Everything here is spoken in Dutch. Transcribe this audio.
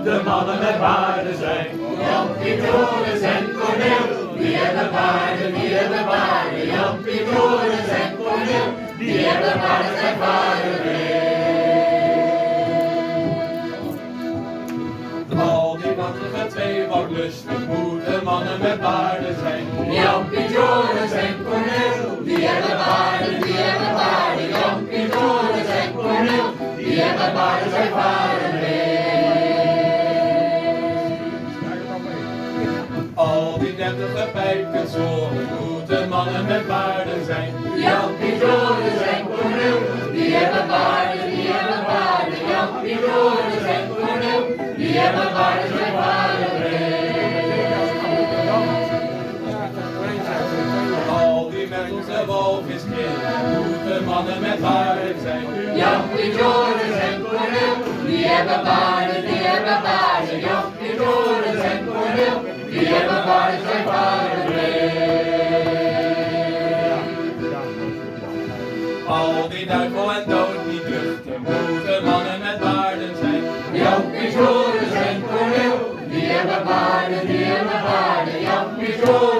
de mannen met baarden zijn. Jampie, Joris en Corneel, die hebben baarden, die hebben baarden. Jampie, Joris en Corneel, die hebben baarden, zijn baarden mee. Al die wattige twee wat lustig moeten mannen met baarden zijn. Jampie, Joris en Corneel, die hebben baarden, die hebben baarden. Jampie, Joris en Corneel, die hebben baarden, zijn baarden mee. Al die deftige pijpjes horen moeten mannen met baarden zijn. Jampie, Joris en Corneel, die hebben baarden, die hebben baarden. Jampie, Joris en Corneel, die hebben baarden, zijn baarden mee. Al die merkelse walviskinderen moeten mannen met baarden zijn. Jampie, Joris en Corneel, die hebben baarden, die hebben baarden. Jampie, Joris en Corneel, die hebben baarden, zijn baarden mee. Al die duivel en dood niet luchten moeten mannen met baarden zijn. Jampie, Joris en Corneel, die hebben baarden, die hebben baarden. Jampie, Joris